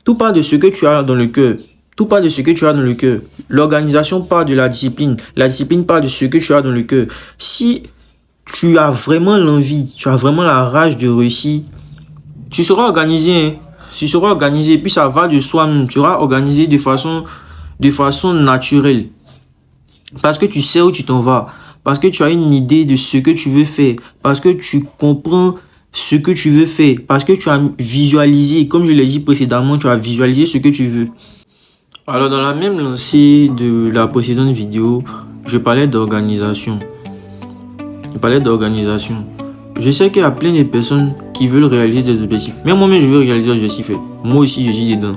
Tout part de ce que tu as dans le cœur. Tout part de ce que tu as dans le cœur. L'organisation part de la discipline. La discipline part de ce que tu as dans le cœur. Si tu as vraiment l'envie, tu as vraiment la rage de réussir, tu seras organisé. Hein? Tu seras organisé. Puis ça va de soi-même. Tu seras organisé de façon naturelle. Parce que tu sais où tu t'en vas. Parce que tu as une idée de ce que tu veux faire. Parce que tu comprends ce que tu veux faire. Parce que tu as visualisé. Comme je l'ai dit précédemment, tu as visualisé ce que tu veux. Alors dans la même lancée de la précédente vidéo, je parlais d'organisation. Je sais qu'il y a plein de personnes qui veulent réaliser des objectifs. Même moi-même, je veux réaliser des objectifs. Moi aussi, je suis dedans.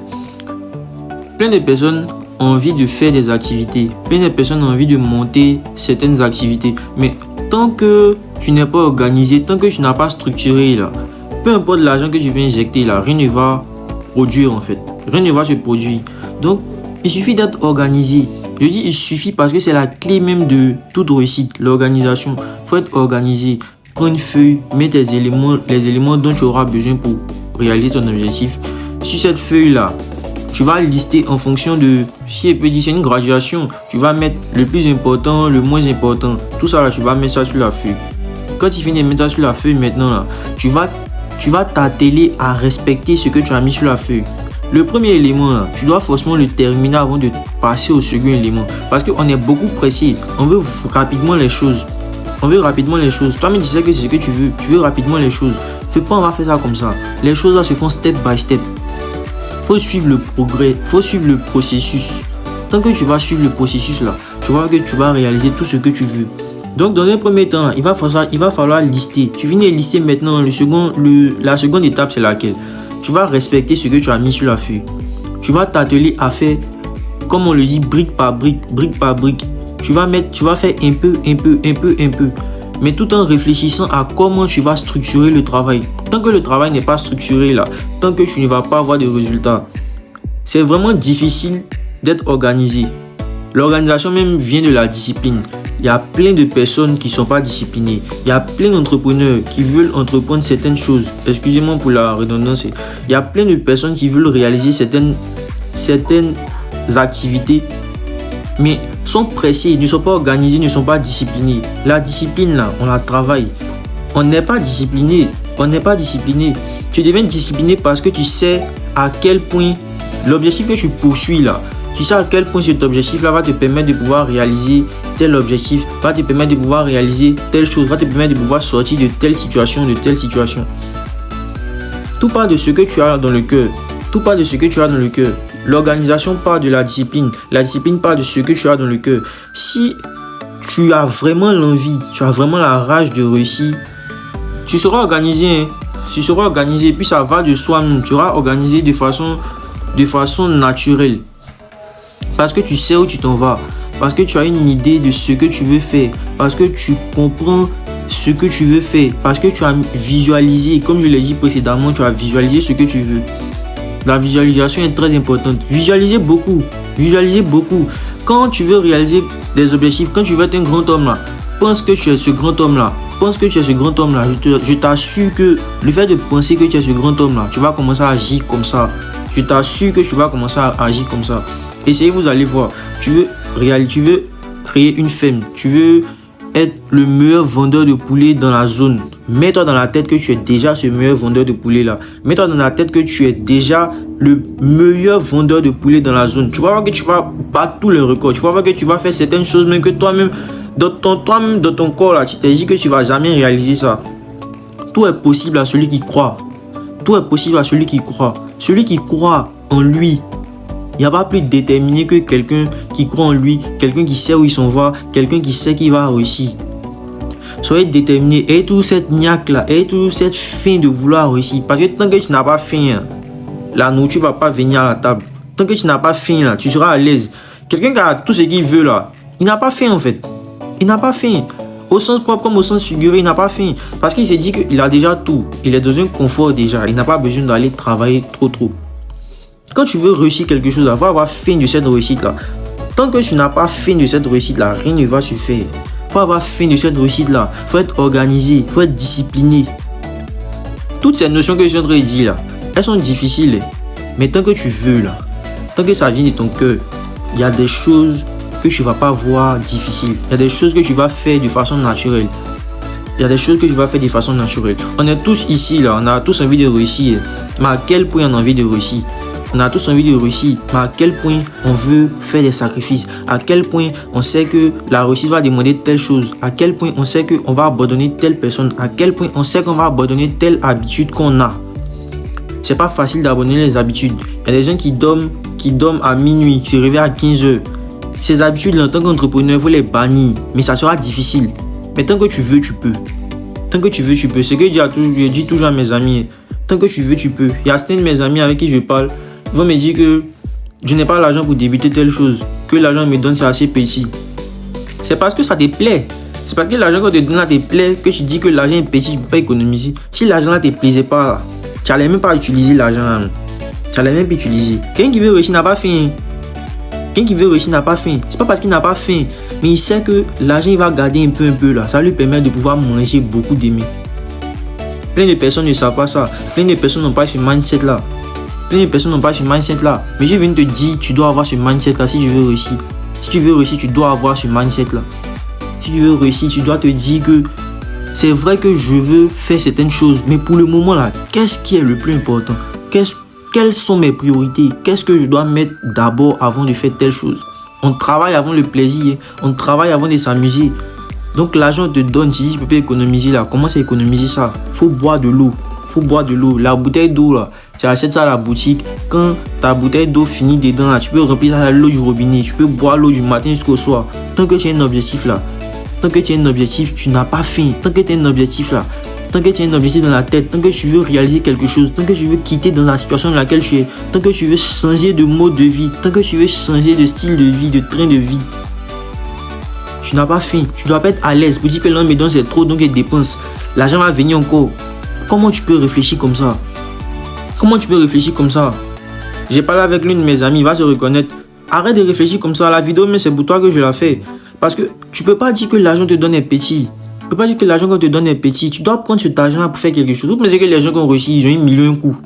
Plein de personnes ont envie de faire des activités. Plein de personnes ont envie de monter certaines activités. Mais tant que tu n'es pas organisé, tant que tu n'as pas structuré, là, peu importe l'argent que tu veux injecter, là, rien ne va produire en fait. Rien ne va se produire. Donc, il suffit d'être organisé. Je dis il suffit parce que c'est la clé même de toute réussite, l'organisation. Il faut être organisé. Prends une feuille, mets les éléments dont tu auras besoin pour réaliser ton objectif. Sur cette feuille-là, tu vas lister en fonction de, si elle peut dire c'est une graduation, tu vas mettre le plus important, le moins important. Tout ça là, tu vas mettre ça sur la feuille. Quand tu finis de mettre ça sur la feuille maintenant là, tu vas t'atteler à respecter ce que tu as mis sur la feuille. Le premier élément là, tu dois forcément le terminer avant de passer au second élément. Parce qu'on est beaucoup pressé. On veut rapidement les choses. Toi-même, tu sais que c'est ce que tu veux. Tu veux rapidement les choses. Fais pas, on va faire ça comme ça. Les choses là se font step by step. Faut suivre le progrès. Faut suivre le processus. Tant que tu vas suivre le processus là, tu vois que tu vas réaliser tout ce que tu veux. Donc, dans un premier temps là, il va falloir lister. Tu finis de lister maintenant. La seconde étape, c'est laquelle? Tu vas respecter ce que tu as mis sur la feuille. Tu vas t'atteler à faire, comme on le dit, brique par brique. Tu vas faire un peu. Mais tout en réfléchissant à comment tu vas structurer le travail. Tant que le travail n'est pas structuré là, tant que tu ne vas pas avoir de résultats, c'est vraiment difficile d'être organisé. L'organisation même vient de la discipline. Il y a plein de personnes qui ne sont pas disciplinées. Il y a plein d'entrepreneurs qui veulent entreprendre certaines choses. Excusez-moi pour la redondance. Il y a plein de personnes qui veulent réaliser certaines activités, mais sont pressés, ne sont pas organisés, ne sont pas disciplinés. La discipline, là, on la travaille. On n'est pas discipliné. Tu deviens discipliné parce que tu sais à quel point l'objectif que tu poursuis là, tu sais à quel point cet objectif-là va te permettre de pouvoir réaliser tel objectif, va te permettre de pouvoir réaliser telle chose, va te permettre de pouvoir sortir de telle situation. Tout part de ce que tu as dans le cœur. L'organisation part de la discipline. La discipline part de ce que tu as dans le cœur. Si tu as vraiment l'envie, tu as vraiment la rage de réussir, tu seras organisé. Puis ça va de soi-même. Tu seras organisé de façon naturelle. Parce que tu sais où tu t'en vas. Parce que tu as une idée de ce que tu veux faire. Parce que tu comprends ce que tu veux faire. Parce que tu as visualisé. Comme je l'ai dit précédemment, tu as visualisé ce que tu veux. La visualisation est très importante. Visualisez beaucoup. Quand tu veux réaliser des objectifs, quand tu veux être un grand homme là, pense que tu es ce grand homme là. Je t'assure que le fait de penser que tu es ce grand homme là, tu vas commencer à agir comme ça. Je t'assure que tu vas commencer à agir comme ça. Essayez, vous allez voir. Tu veux créer une ferme. Tu veux être le meilleur vendeur de poulet dans la zone. Mets-toi dans la tête que tu es déjà ce meilleur vendeur de poulet là. Mets-toi dans la tête que tu es déjà le meilleur vendeur de poulet dans la zone. Tu vas voir que tu vas battre tous les records. Tu vas voir que tu vas faire certaines choses même que toi-même, dans ton corps là, tu t'es dit que tu vas jamais réaliser ça. Tout est possible à celui qui croit. Celui qui croit en lui. Il n'y a pas plus déterminé que quelqu'un qui croit en lui, quelqu'un qui sait où il s'en va, quelqu'un qui sait qu'il va réussir. Soyez déterminé. Et toute cette niaque là, et toute cette faim de vouloir réussir. Parce que tant que tu n'as pas faim, la nourriture ne va pas venir à la table. Tant que tu n'as pas faim, là, tu seras à l'aise. Quelqu'un qui a tout ce qu'il veut là, il n'a pas faim en fait. Au sens propre comme au sens figuré, il n'a pas faim. Parce qu'il s'est dit qu'il a déjà tout. Il est dans un confort déjà. Il n'a pas besoin d'aller travailler trop. Quand tu veux réussir quelque chose, il faut avoir faim de cette réussite-là. Tant que tu n'as pas faim de cette réussite-là, rien ne va se faire. Il faut avoir faim de cette réussite-là. Il faut être organisé, il faut être discipliné. Toutes ces notions que je suis en train de dire là, elles sont difficiles. Mais tant que tu veux là, tant que ça vient de ton cœur, il y a des choses que tu ne vas pas voir difficiles. Il y a des choses que tu vas faire de façon naturelle. Il y a des choses que tu vas faire de façon naturelle. On est tous ici là, on a tous envie de réussir. Mais à quel point on a envie de réussir? On a tous envie de réussir, mais à quel point on veut faire des sacrifices? À quel point on sait que la réussite va demander telle chose? À quel point on sait qu'on va abandonner telle personne? À quel point on sait qu'on va abandonner telle habitude qu'on a? C'est pas facile d'abandonner les habitudes. Il y a des gens qui dorment à minuit, qui se réveillent à 15 heures. Ces habitudes, en tant qu'entrepreneur, il faut les bannir. Mais ça sera difficile. Mais tant que tu veux, tu peux. Tant que tu veux, tu peux. C'est ce que je dis toujours à mes amis. Tant que tu veux, tu peux. Il y a certains de mes amis avec qui je parle. Ils vont me dire que je n'ai pas l'argent pour débuter telle chose. Que l'argent me donne, c'est assez petit. C'est parce que ça te plaît. C'est parce que l'argent qu'on te donne là te plaît que tu dis que l'argent est petit, tu ne peux pas économiser. Si l'argent là ne te plaisait pas, là, tu n'allais même pas utiliser l'argent là. Tu n'allais même pas utiliser. Quelqu'un qui veut réussir n'a pas faim. Quelqu'un qui veut réussir n'a pas faim. C'est pas parce qu'il n'a pas faim, mais il sait que l'argent il va garder un peu là. Ça lui permet de pouvoir manger beaucoup demain. Plein de personnes ne savent pas ça. Plein de personnes n'ont pas ce mindset là. Plein de personnes n'ont pas ce mindset là. Mais je viens de te dire, tu dois avoir ce mindset là si tu veux réussir. Si tu veux réussir, tu dois avoir ce mindset là. Si tu veux réussir, tu dois te dire que c'est vrai que je veux faire certaines choses. Mais pour le moment là, qu'est-ce qui est le plus important? Quelles sont mes priorités? Qu'est-ce que je dois mettre d'abord avant de faire telle chose? On travaille avant le plaisir. On travaille avant de s'amuser. Donc l'argent te donne, tu dis je peux pas économiser là. Comment c'est économiser ça? Faut boire de l'eau. Faut boire de l'eau. La bouteille d'eau là, tu achètes ça à la boutique. Quand ta bouteille d'eau finit dedans là, tu peux remplir ça à l'eau du robinet. Tu peux boire l'eau du matin jusqu'au soir. Tant que tu as un objectif là, tant que tu as un objectif, tu n'as pas faim. Tant que tu as un objectif là, tant que tu as un objectif dans la tête, tant que tu veux réaliser quelque chose, tant que tu veux quitter dans la situation dans laquelle tu es, tant que tu veux changer de mode de vie, tant que tu veux changer de style de vie, de train de vie, tu n'as pas faim. Tu dois pas être à l'aise pour dire que l'homme me donne c'est trop donc il dépense. L'argent va venir encore. Comment tu peux réfléchir comme ça? Comment tu peux réfléchir comme ça? J'ai parlé avec l'une de mes amies, il va se reconnaître. Arrête de réfléchir comme ça. La vidéo, mais c'est pour toi que je la fais. Parce que tu peux pas dire que l'argent te donne est petit. Tu peux pas dire que l'argent qu'on te donne est petit. Tu dois prendre cet argent-là pour faire quelque chose. Vous pensez que les gens qui ont réussi, ils ont 1 million coup.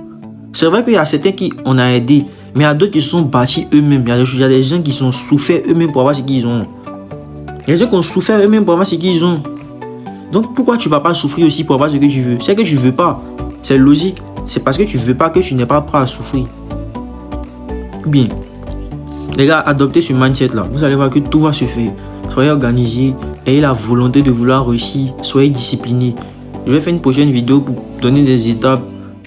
C'est vrai qu'il y a certains qui on a aidé, mais il y a d'autres qui se sont bâtis eux-mêmes. Il y a des gens qui sont souffert eux-mêmes pour avoir ce qu'ils ont. Il y a des gens qui ont souffert eux-mêmes pour avoir ce qu'ils ont. Donc pourquoi tu vas pas souffrir aussi pour avoir ce que tu veux? C'est que tu veux pas. C'est logique. C'est parce que tu veux pas que tu n'es pas prêt à souffrir. Bien. Les gars, adoptez ce mindset là. Vous allez voir que tout va se faire. Soyez organisés. Ayez la volonté de vouloir réussir. Soyez disciplinés. Je vais faire une prochaine vidéo pour donner des étapes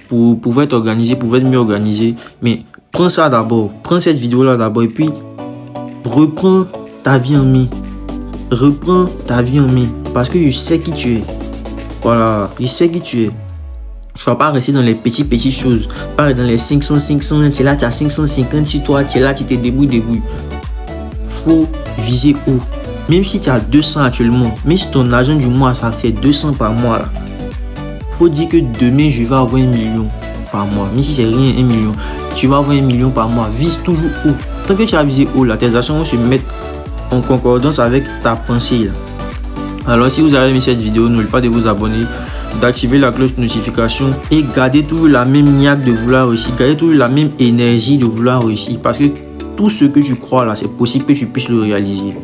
pour pouvoir être organisé, pour être mieux organisé. Mais prends ça d'abord. Prends cette vidéo là d'abord et puis reprends ta vie en main. Reprends ta vie en main. Parce que je sais qui tu es. Voilà. Je sais qui tu es. Tu ne vas pas rester dans les petites choses. Pas dans les 500, tu es là, tu as 550 sur toi, tu es là, tu te débrouilles. Faut viser haut. Même si tu as 200 actuellement, même si ton argent du mois, ça c'est 200 par mois là. Faut dire que demain, je vais avoir 1 million par mois. Même si c'est rien, 1 million. Tu vas avoir 1 million par mois. Vise toujours haut. Tant que tu as visé haut là, tes actions vont se mettre en concordance avec ta pensée là. Alors si vous avez aimé cette vidéo, n'oubliez pas de vous abonner, d'activer la cloche de notification et gardez toujours la même niaque de vouloir réussir, gardez toujours la même énergie de vouloir réussir parce que tout ce que tu crois là, c'est possible que tu puisses le réaliser.